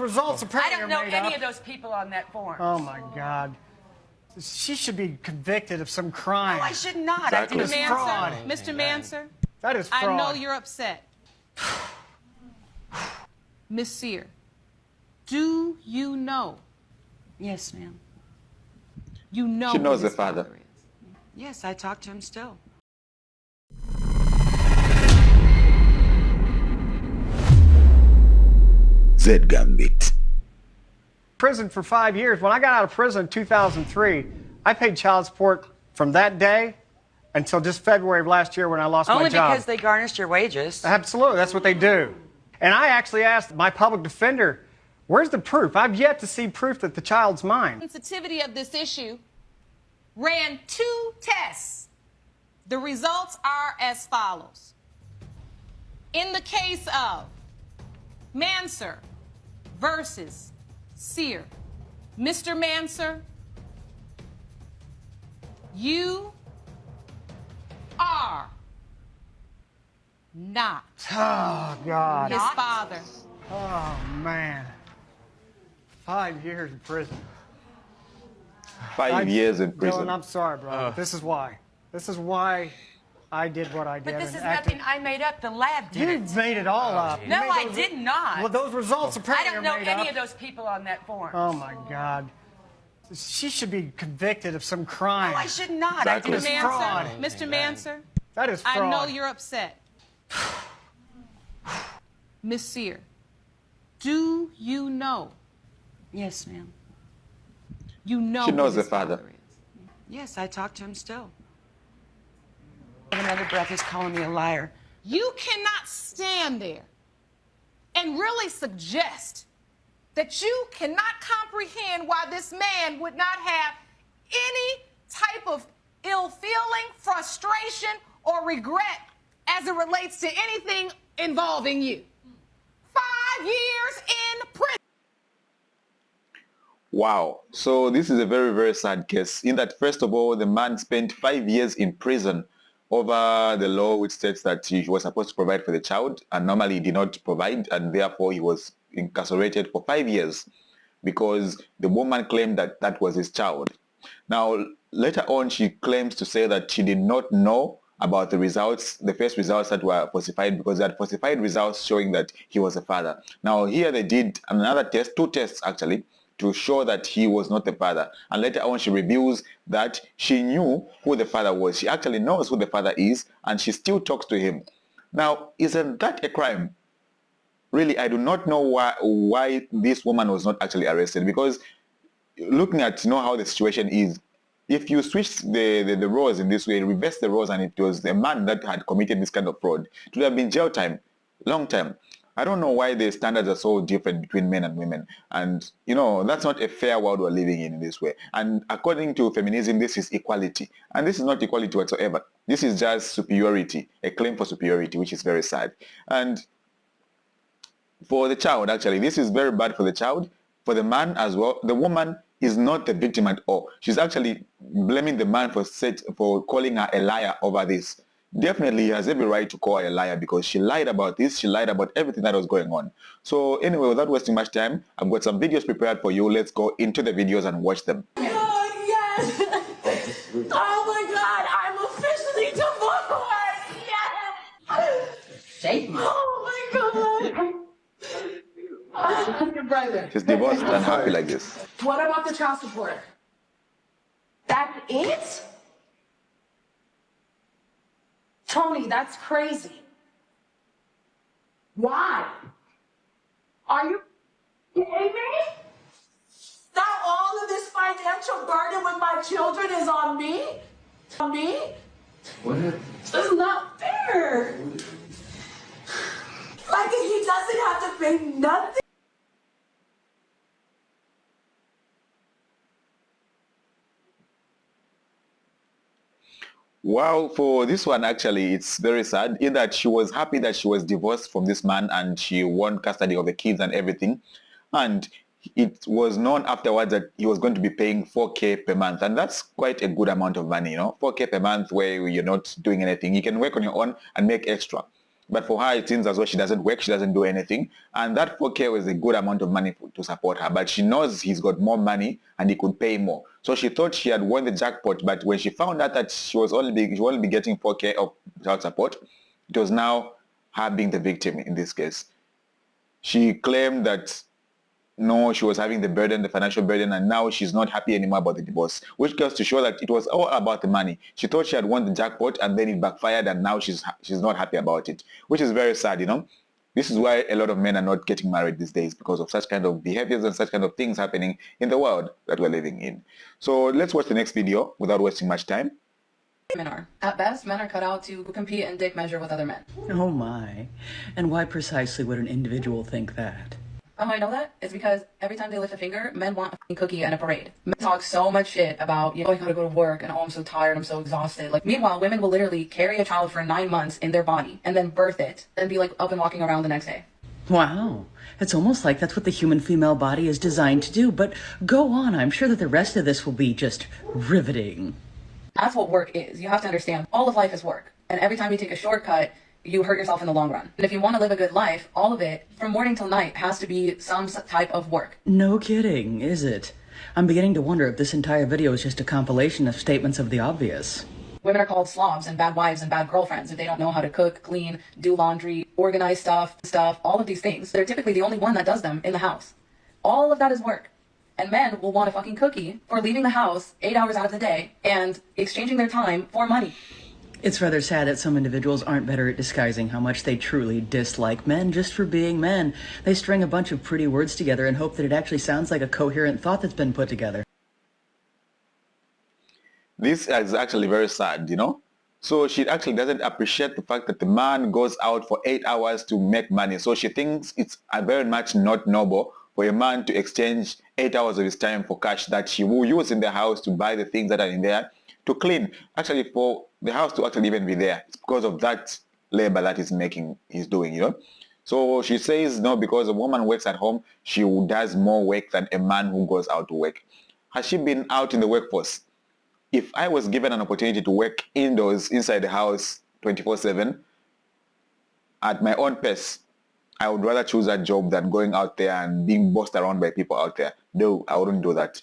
results apparently I don't know are made any up. of those people on that form. Oh, my God. She should be convicted of some crime. No, I should not. Exactly. I didn't. Fraud. Mr. Manser, That is fraud. I know you're upset. Miss Sear, do you know? Yes, ma'am. You know She knows who the his father. is. Yes, I talk to him still. Z Gambit. Prison for 5 years. When I got out of prison in 2003, I paid child support from that day until just February of last year when I lost Only my job. because they garnished your wages. Absolutely, that's what they do. And I actually asked my public defender, where's the proof? I've yet to see proof that the child's mine. Sensitivity of this issue ran 2 tests. The results are as follows. In the case of Manser versus Sear, Mr. Manser, you are not Oh, God. his father. Oh, man. 5 years in prison. 5 years in prison. Dylan, I'm sorry, bro. This is why. This is why I did what I did. But this and is acted- nothing I made up. The lab did You it. made it all up. You No, made I those- did not. Well, those results I apparently don't know are made any up. of those people on that form. Oh, my God. She should be convicted of some crime. No, I should not. Exactly. I Mr. didn't. fraud. Manser, Mr. Manser, That is fraud. I know you're upset. Miss Sear, do you know? Yes, ma'am. You know She who knows the his father. is. Yes, I talk to him still. Another breath, he's calling me a liar. You cannot stand there and really suggest that you cannot comprehend why this man would not have any type of ill feeling, frustration, or regret as it relates to anything involving you. 5 years in prison. Wow. So this is a very, very sad case. In that, first of all, the man spent 5 years in prison over the law which states that he was supposed to provide for the child and normally he did not provide, and therefore he was incarcerated for 5 years because the woman claimed that that was his child. Now, later on, she claims to say that she did not know about the results, the first results that were falsified, because they had falsified results showing that he was a father. Now, here they did another test, 2 tests actually, to show that he was not the father. And later on, she reveals that she knew who the father was. She actually knows who the father is, and she still talks to him. Now, isn't that a crime? Really, I do not know why this woman was not actually arrested, because looking at how the situation is, if you switch the roles in this way, reverse the roles, and it was the man that had committed this kind of fraud, it would have been jail time, long time. I don't know why the standards are so different between men and women. And, that's not a fair world we're living in this way. And according to feminism, this is equality. And this is not equality whatsoever. This is just superiority, a claim for superiority, which is very sad. And for the child, actually, this is very bad for the child, for the man as well. The woman is not the victim at all. She's actually blaming the man for calling her a liar over this. Definitely, he has every right to call her a liar because she lied about this. She lied about everything that was going on. So anyway, without wasting much time, I've got some videos prepared for you. Let's go into the videos and watch them. Oh, yes! Oh, my God! I'm officially divorced! Yes! Shake me. Oh, my God! She's divorced and happy like this. What about the child support? That's it? Tony, that's crazy. Why? Are you kidding me? Now all of this financial burden with my children is on me? On me? What? This is not fair. Like he doesn't have to pay nothing. Wow, for this one, actually, it's very sad in that she was happy that she was divorced from this man and she won custody of the kids and everything. And it was known afterwards that he was going to be paying 4K per month. And that's quite a good amount of money, 4K per month where you're not doing anything. You can work on your own and make extra. But for her, it seems as though she doesn't work, she doesn't do anything. And that 4K was a good amount of money to support her. But she knows he's got more money and he could pay more. So she thought she had won the jackpot. But when she found out that she was only be getting 4K of child support, it was now her being the victim in this case. She claimed that no, she was having the burden, the financial burden, and now she's not happy anymore about the divorce, which goes to show that it was all about the money. She thought she had won the jackpot and then it backfired and now she's not happy about it, which is very sad, you know. This is why a lot of men are not getting married these days, because of such kind of behaviors and such kind of things happening in the world that we're living in. So let's watch the next video without wasting much time. Men are. At best, men are cut out to compete and dick measure with other men. Oh my. And why precisely would an individual think that? How do I know that? It's because every time they lift a finger, men want a fucking cookie and a parade. Men talk so much shit about, you know, I gotta go to work and oh, I'm so tired, I'm so exhausted. Like, meanwhile, women will literally carry a child for 9 months in their body and then birth it and be like up and walking around the next day. Wow. It's almost like that's what the human female body is designed to do. But go on, I'm sure that the rest of this will be just riveting. That's what work is. You have to understand, all of life is work. And every time you take a shortcut, you hurt yourself in the long run. And if you want to live a good life, all of it, from morning till night, has to be some type of work. No kidding, is it? I'm beginning to wonder if this entire video is just a compilation of statements of the obvious. Women are called slobs and bad wives and bad girlfriends if they don't know how to cook, clean, do laundry, organize stuff, all of these things. They're typically the only one that does them in the house. All of that is work. And men will want a fucking cookie for leaving the house 8 hours out of the day and exchanging their time for money. It's rather sad that some individuals aren't better at disguising how much they truly dislike men just for being men. They string a bunch of pretty words together and hope that it actually sounds like a coherent thought that's been put together. This is actually very sad, you know. So she actually doesn't appreciate the fact that the man goes out for 8 hours to make money. So she thinks it's very much not noble for a man to exchange 8 hours of his time for cash that she will use in the house to buy the things that are in there, to clean. Actually, for the house to actually even be there, it's because of that labor that he's doing, you know. So she says no, because a woman works at home, she does more work than a man who goes out to work. Has she been out in the workforce? If I was given an opportunity to work indoors inside the house 24/7 at my own pace, I would rather choose that job than going out there and being bossed around by people out there. No, I wouldn't do that.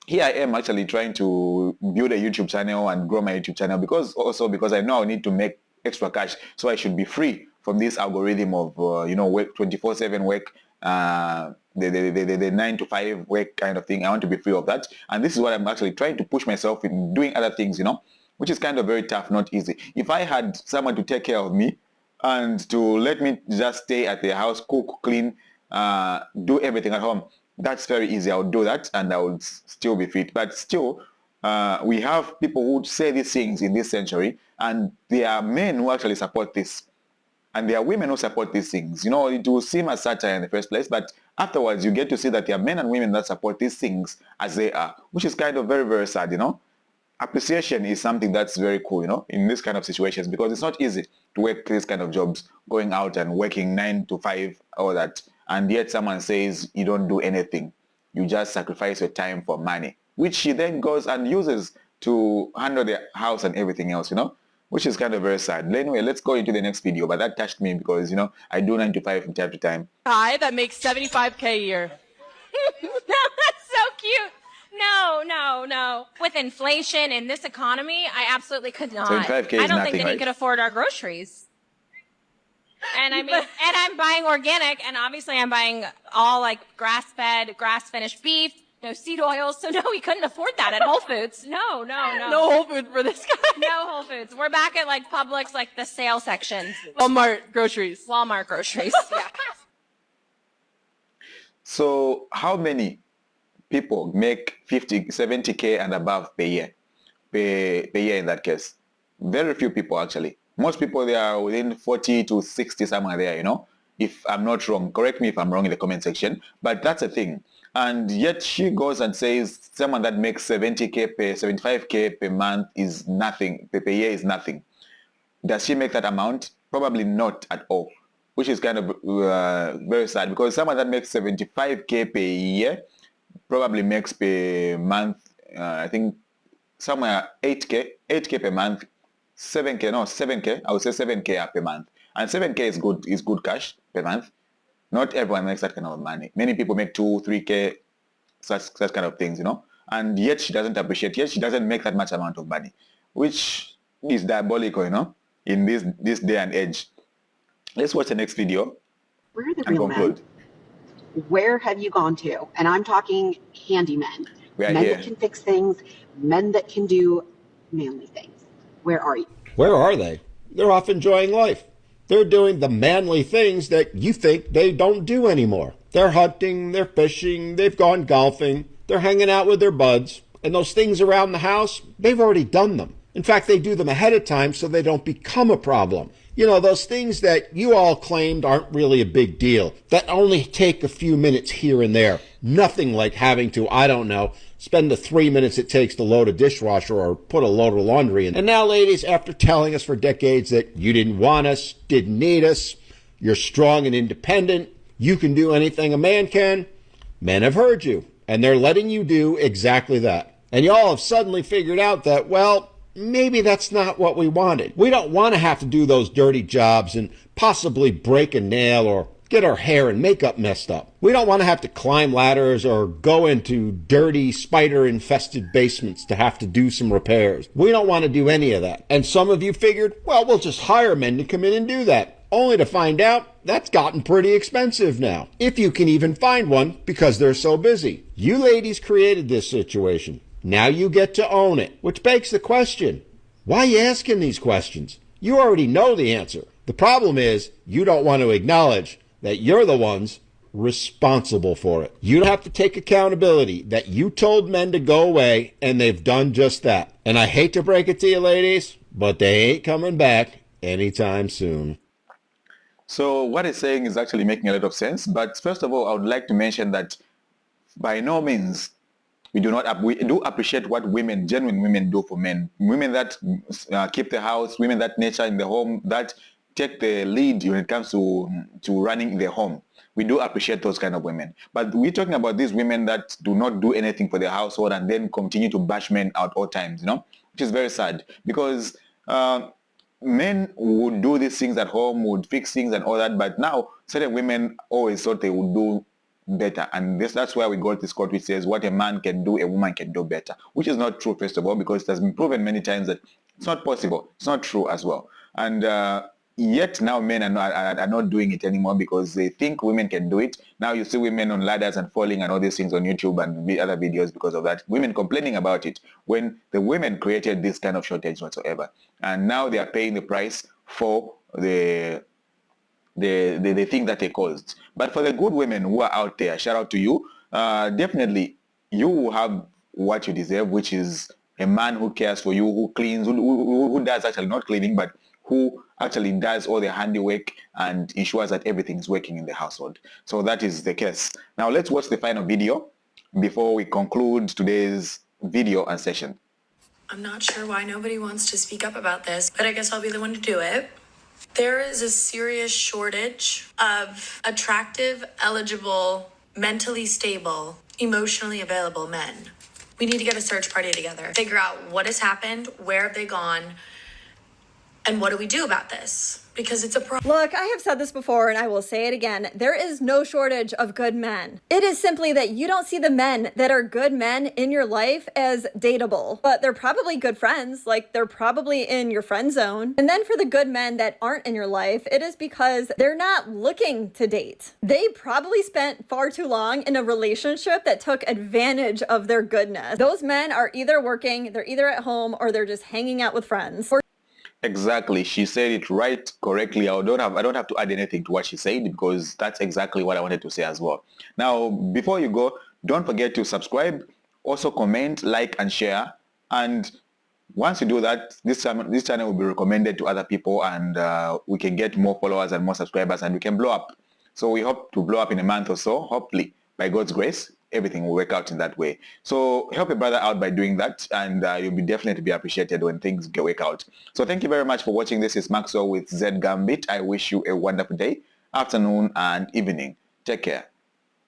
Here I am actually trying to build a YouTube channel and grow my YouTube channel because I know I need to make extra cash. So I should be free from this algorithm of, work 24/7 work, the 9 to 5 work kind of thing. I want to be free of that. And this is what I'm actually trying to push myself in doing other things, you know, which is kind of very tough, not easy. If I had someone to take care of me and to let me just stay at the house, cook, clean, do everything at home, that's very easy. I would do that and I would still be fit. But still, we have people who say these things in this century, and there are men who actually support this. And there are women who support these things. You know, it will seem as satire in the first place, but afterwards you get to see that there are men and women that support these things as they are, which is kind of very, very sad, you know. Appreciation is something that's very cool, you know, in this kind of situations, because it's not easy to work these kind of jobs, going out and working 9 to 5, all that. And yet someone says you don't do anything. You just sacrifice your time for money, which she then goes and uses to handle the house and everything else, you know, which is kind of very sad. Anyway, let's go into the next video. But that touched me because, you know, I do 9 to 5 from time to time. Guy that makes $75K a year. That's so cute. No. With inflation in this economy, I absolutely could not. 75K is I don't nothing, think that he right? could afford our groceries. And I mean, and I'm buying organic, and obviously I'm buying all like grass-fed, grass-finished beef, no seed oils. So no, we couldn't afford that at Whole Foods. No. No Whole Food for this guy. No Whole Foods. We're back at like Publix, like the sale section. Walmart groceries. Walmart groceries. Yeah. So how many people make 50, 70K and above per year? Per year in that case? Very few people actually. Most people, they are within 40 to 60, somewhere there, you know. If I'm not wrong, correct me if I'm wrong in the comment section. But that's a thing. And yet she goes and says someone that makes 70K per 75K per month is nothing, per year is nothing. Does she make that amount? Probably not at all, which is kind of very sad, because someone that makes 75K per year probably makes per month, I think somewhere 8K per month, 7K, I would say 7K per month. And 7K is good cash per month. Not everyone makes that kind of money. Many people make 2, 3K, such kind of things, you know. And yet she doesn't appreciate, yet she doesn't make that much amount of money, which is diabolical, you know, in this day and age. Let's watch the next video. Where are the and real conclude. men? Where have you gone to? And I'm talking handymen. We are Men here. that can fix things, men that can do manly things. Where are you? Where are they? They're off enjoying life. They're doing the manly things that you think they don't do anymore. They're hunting, they're fishing, they've gone golfing, they're hanging out with their buds, and those things around the house, they've already done them. In fact, they do them ahead of time so they don't become a problem. You know, those things that you all claimed aren't really a big deal, that only take a few minutes here and there. Nothing like having to, I don't know, spend the 3 minutes it takes to load a dishwasher or put a load of laundry in. And now, ladies, after telling us for decades that you didn't want us, didn't need us, you're strong and independent, you can do anything a man can, men have heard you, and they're letting you do exactly that. And y'all have suddenly figured out that, well, maybe that's not what we wanted. We don't want to have to do those dirty jobs and possibly break a nail or get our hair and makeup messed up. We don't want to have to climb ladders or go into dirty, spider-infested basements to have to do some repairs. We don't want to do any of that. And some of you figured, well, we'll just hire men to come in and do that, only to find out that's gotten pretty expensive now, if you can even find one because they're so busy. You ladies created this situation. Now you get to own it, which begs the question, why are you asking these questions? You already know the answer. The problem is you don't want to acknowledge that you're the ones responsible for it. You have to take accountability that you told men to go away, and they've done just that. And I hate to break it to you, ladies, but they ain't coming back anytime soon. So what he's saying is actually making a lot of sense. But first of all, I would like to mention that by no means we do appreciate what women, genuine women, do for men. Women that keep the house, women that nurture in the home, that take the lead when it comes to running the home. We do appreciate those kind of women. But we're talking about these women that do not do anything for the household and then continue to bash men at all times, you know, which is very sad because men would do these things at home, would fix things and all that, but now certain women always thought they would do better, and that's why we got this quote which says what a man can do, a woman can do better, which is not true, first of all, because it has been proven many times that it's not possible. It's not true as well. And yet now men are not doing it anymore because they think women can do it. Now you see women on ladders and falling and all these things on YouTube and other videos because of that. Women complaining about it when the women created this kind of shortage whatsoever. And now they are paying the price for the thing that they caused. But for the good women who are out there, shout out to you. Definitely you will have what you deserve, which is a man who cares for you, who cleans, who does actually not cleaning, but who actually does all the handiwork and ensures that everything is working in the household. So that is the case. Now let's watch the final video before we conclude today's video and session. I'm not sure why nobody wants to speak up about this, but I guess I'll be the one to do it. There is a serious shortage of attractive, eligible, mentally stable, emotionally available men. We need to get a search party together, figure out what has happened, where have they gone, and what do we do about this? Because it's a problem. Look, I have said this before and I will say it again. There is no shortage of good men. It is simply that you don't see the men that are good men in your life as dateable, but they're probably good friends. Like they're probably in your friend zone. And then for the good men that aren't in your life, it is because they're not looking to date. They probably spent far too long in a relationship that took advantage of their goodness. Those men are either working, they're either at home, or they're just hanging out with friends. Exactly. She said it right, correctly. I don't have to add anything to what she said because that's exactly what I wanted to say as well. Now, before you go, don't forget to subscribe, also comment, like, and share. And once you do that, this channel will be recommended to other people and we can get more followers and more subscribers and we can blow up. So we hope to blow up in a month or so, hopefully, by God's grace. Everything will work out in that way. So help a brother out by doing that and you'll be definitely be appreciated when things work out. So thank you very much for watching. This is Maxwell with Z Gambit. I wish you a wonderful day, afternoon and evening. Take care.